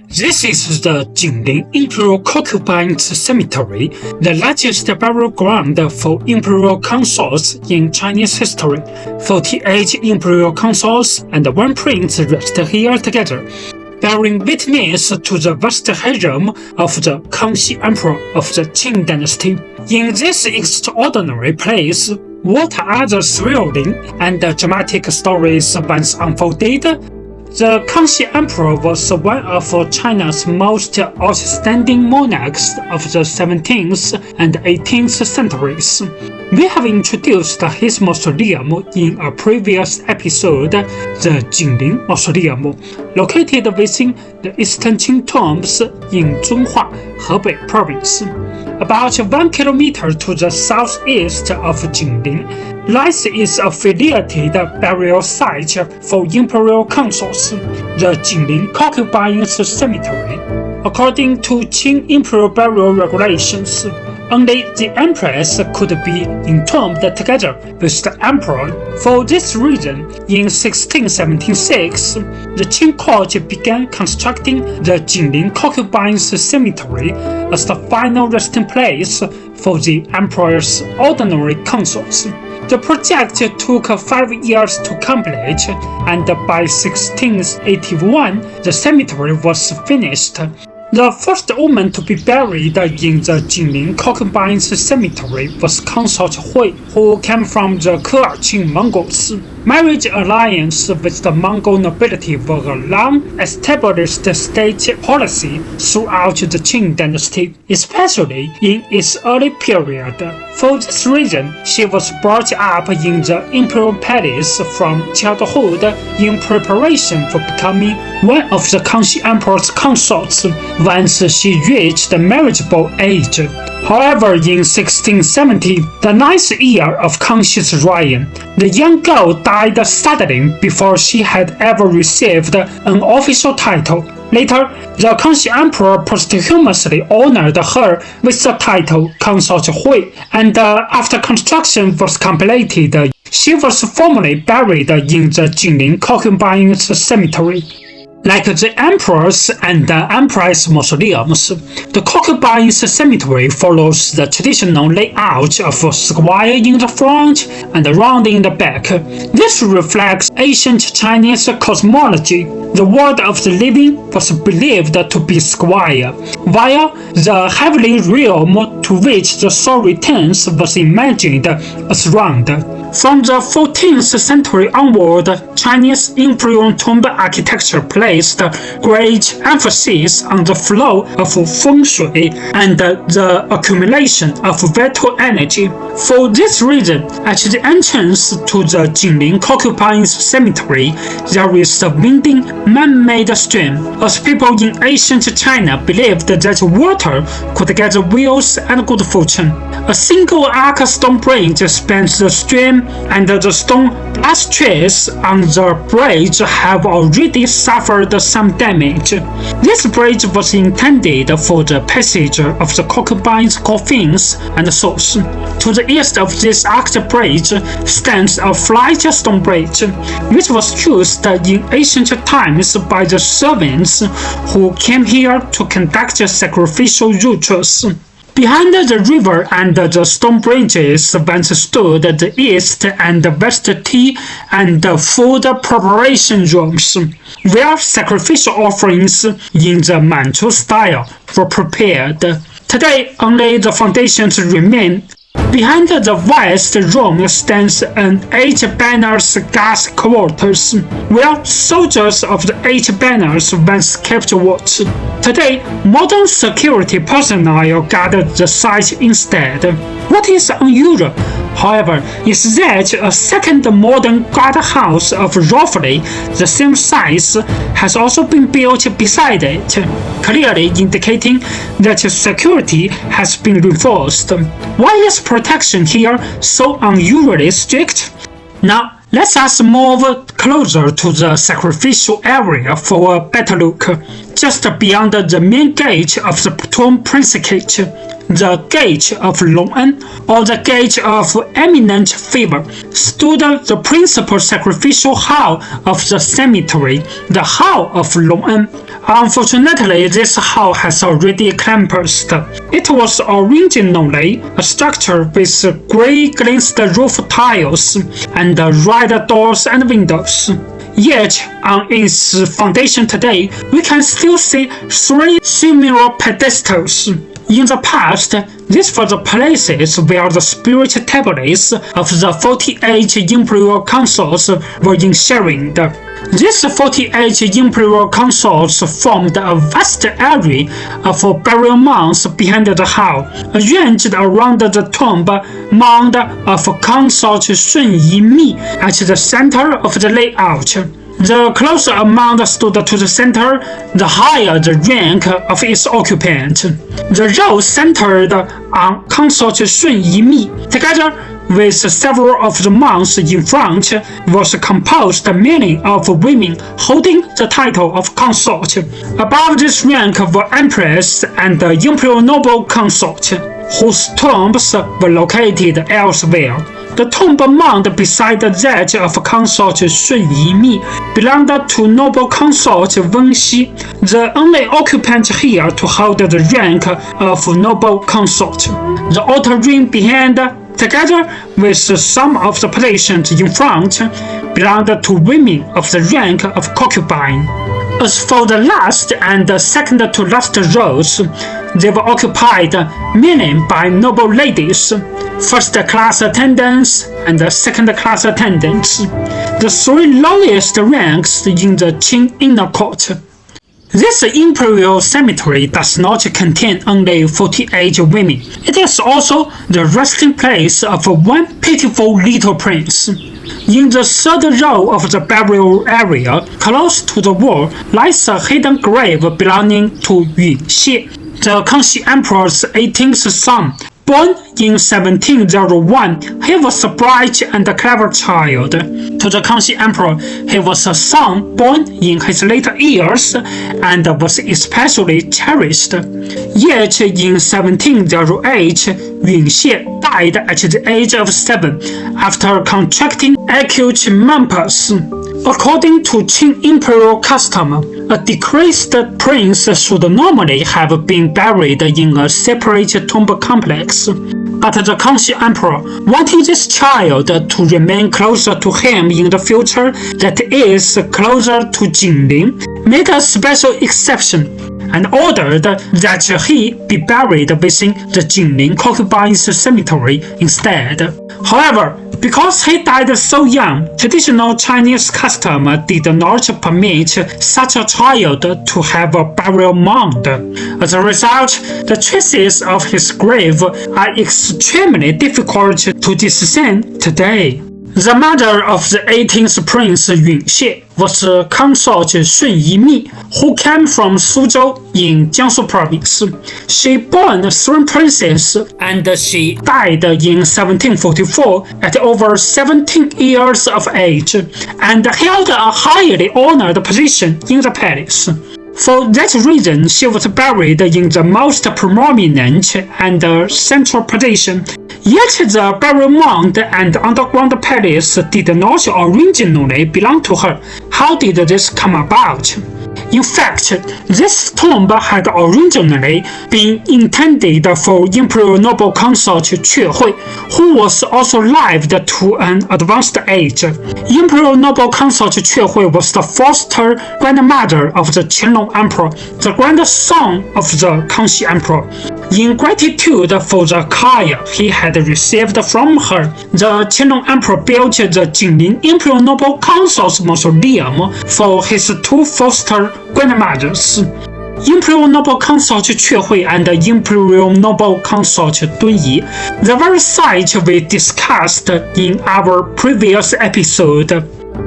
This is the Jingling Imperial Concubines Cemetery, the largest burial ground for Imperial Consorts in Chinese history. 48 Imperial Consorts and 1 prince rest here together, bearing witness to the vast harem of the Kangxi Emperor of the Qing Dynasty. In this extraordinary place, what other thrilling and dramatic stories once unfolded? The Kangxi Emperor was one of China's most outstanding monarchs of the 17th and 18th centuries. We have introduced his mausoleum in a previous episode, the Jingling Mausoleum, located within the Eastern Qing tombs in Zhonghua, Hebei province. About 1 kilometer to the southeast of Jingling lies its affiliated burial site for Imperial Consorts, the Jingling Concubines Cemetery. According to Qing Imperial burial regulations, only the empress could be entombed together with the emperor. For this reason, in 1676, the Qing court began constructing the Jingling Concubines Cemetery as the final resting place for the emperor's ordinary consorts. The project took 5 years to complete, and by 1681, the cemetery was finished. The first woman to be buried in the Jingling Concubines Cemetery was Consort Hui, who came from the Khorchin Mongols. Marriage alliance with the Mongol nobility was a long-established state policy throughout the Qing Dynasty, especially in its early period. For this reason, she was brought up in the imperial palace from childhood in preparation for becoming one of the Kangxi Emperor's consorts once she reached the marriageable age. However, in 1670, the 9th year of Kangxi's reign, the young girl died suddenly before she had ever received an official title. Later, the Kangxi Emperor posthumously honored her with the title Consort Hui, and after construction was completed, she was formally buried in the Jingling Concubines Cemetery. Like the emperor's and empress mausoleums, the Concubines Cemetery follows the traditional layout of a square in the front and round in the back. This reflects ancient Chinese cosmology. The world of the living was believed to be square, while the heavenly realm to which the soul returns was imagined as round. From the 14th century onward, Chinese imperial tomb architecture placed great emphasis on the flow of feng shui and the accumulation of vital energy. For this reason, at the entrance to the Jingling Concubines Cemetery, there is a winding man-made stream, as people in ancient China believed that water could get wheels and good fortune. A single arc stone bridge spans the stream, and the stone trees on the bridge have already suffered some damage. This bridge was intended for the passage of the concubines' coffins and souls. To the east of this arched bridge stands a flight stone bridge, which was used in ancient times by the servants who came here to conduct sacrificial rituals. Behind the river and the stone bridges once stood the east and west tea and food preparation rooms, where sacrificial offerings in the Manchu style were prepared. Today, only the foundations remain. Behind the west room stands an 8 banners guard quarters, where soldiers of the 8 banners once kept watch. Today, modern security personnel guard the site instead. What is unusual, however, is that a second modern guardhouse of roughly the same size has also been built beside it, clearly indicating that security has been reinforced. Why is protection here so unusually strict? Now, let us move closer to the sacrificial area for a better look. Just beyond the main gate of the tomb principate, the Gate of Long'an, or the Gate of Eminent Favor, stood the principal sacrificial hall of the cemetery, the Hall of Long'an. Unfortunately, this hall has already collapsed. It was originally a structure with grey glazed roof tiles and red doors and windows. Yet, on its foundation today, we can still see 3 similar pedestals. In the past, these were the places where the spirit tablets of the 48 Imperial Consorts were enshrined. These 48 Imperial Consorts formed a vast area of burial mounds behind the hall, arranged around the tomb mound of Consort Shunyi at the center of the layout. The closer a mound stood to the center, the higher the rank of its occupant. The row centered on Consort Shunyi, together with several of the mounds in front, was composed mainly of women holding the title of consort. Above this rank were empress and the imperial noble consort, whose tombs were located elsewhere. The tomb mound beside that of Consort Shunyi belonged to noble consort Wenxi, the only occupant here to hold the rank of noble consort. The outer ring behind, together with some of the positions in front, belonged to women of the rank of concubine. As for the last and second to last rows, they were occupied mainly by noble ladies, first-class attendants and second-class attendants, the 3 lowest ranks in the Qing inner court. This imperial cemetery does not contain only 48 women. It is also the resting place of one pitiful little prince. In the third row of the burial area, close to the wall, lies a hidden grave belonging to Yunxie, the Kangxi Emperor's 18th son. Born in 1701, he was a bright and clever child. To the Kangxi Emperor, he was a son born in his later years and was especially cherished. Yet in 1708, Yunxie died at the age of 7 after contracting acute lupus. According to Qing imperial custom, a deceased prince should normally have been buried in a separate tomb complex. But the Kangxi Emperor, wanting this child to remain closer to him in the future, that is, closer to Jingling, made a special exception and ordered that he be buried within the Jingling Concubines Cemetery instead. However, because he died so young, traditional Chinese custom did not permit such a child to have a burial mound. As a result, the traces of his grave are extremely difficult to discern today. The mother of the 18th Prince Yunxie was Consort Shunyi, who came from Suzhou in Jiangsu province. She bore 3 princes and she died in 1744 at over 17 years of age and held a highly honored position in the palace. For that reason, she was buried in the most prominent and central position. Yet the burial mound and underground palace did not originally belong to her. How did this come about? In fact, this tomb had originally been intended for Imperial Noble Consort Que, who was also lived to an advanced age. Imperial Noble Consort Que was the foster grandmother of the Qinglong Emperor, the grandson of the Kangxi Emperor. In gratitude for the care he had received from her, the Qinglong Emperor built the Jingling Imperial Noble Consorts Mausoleum for his 2 foster grandmothers, Imperial Noble Consort Que and Imperial Noble Consort Dunyi, the very site we discussed in our previous episode.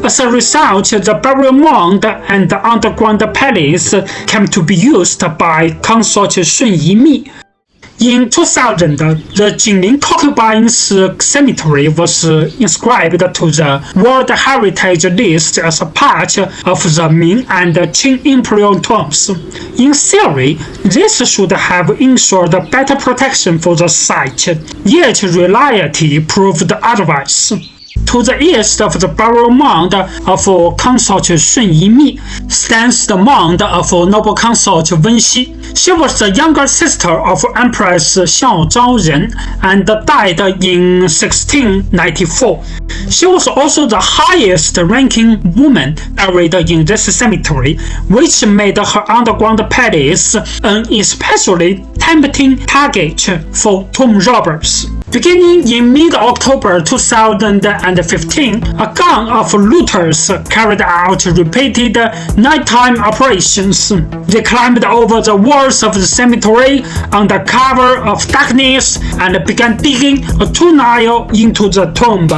As a result, the burial mound and the underground palace came to be used by Consort Shunyi. In 2000, the Jingling Concubines Cemetery was inscribed to the World Heritage List as a part of the Ming and Qing imperial tombs. In theory, this should have ensured better protection for the site, yet reality proved otherwise. To the east of the burial mound of Consort Shunyi stands the mound of noble consort Wenxi. She was the younger sister of Empress Xiao Zhaoren and died in 1694. She was also the highest-ranking woman buried in this cemetery, which made her underground palace an especially tempting target for tomb robbers. Beginning in mid-October 2015, a gang of looters carried out repeated nighttime operations. They climbed over the walls of the cemetery under cover of darkness and began digging a tunnel into the tomb.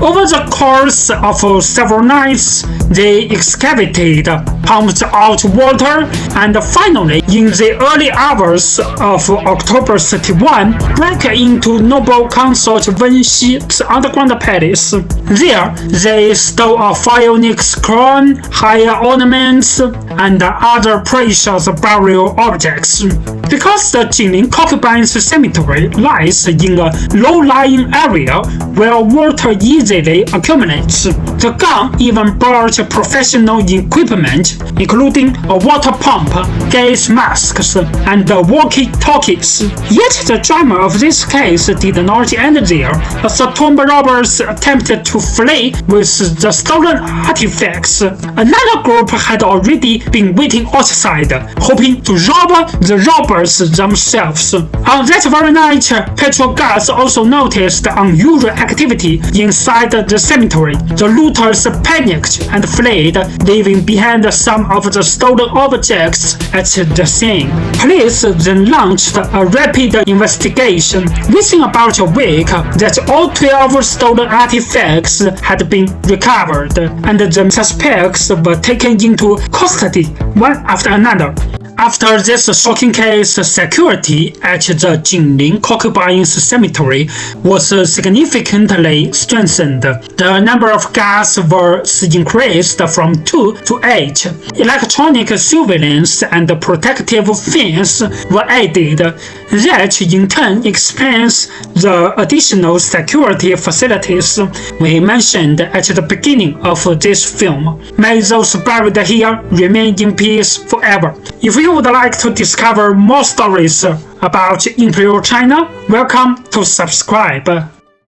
Over the course of several nights, they excavated, pumped out water, and finally, in the early hours of October 31, broke into noble consort Wenxi's underground palace. There, they stole a phoenix crown, hair ornaments, and other precious burial objects. Because the Jingling Concubines Cemetery lies in a low-lying area where water easily accumulates, the gang even brought professional equipment, including a water pump, gas masks, and walkie-talkies. Yet the drama of this case did not end there, as the tomb robbers attempted to flee with the stolen artifacts. Another group had already been waiting outside, hoping to rob the robbers themselves. On that very night, patrol guards also noticed unusual activity inside the cemetery. The looters panicked and fled, leaving behind some of the stolen objects at the scene. Police then launched a rapid investigation. Within about a week, that all 12 stolen artifacts had been recovered, and the suspects were taken into custody one after another. After this shocking case, security at the Jingling Concubines Cemetery was significantly strengthened. The number of guards was increased from 2 to 8. Electronic surveillance and protective fence were added. That in turn explains the additional security facilities we mentioned at the beginning of this film. May those buried here remain in peace forever. If you would like to discover more stories about Imperial China, welcome to subscribe.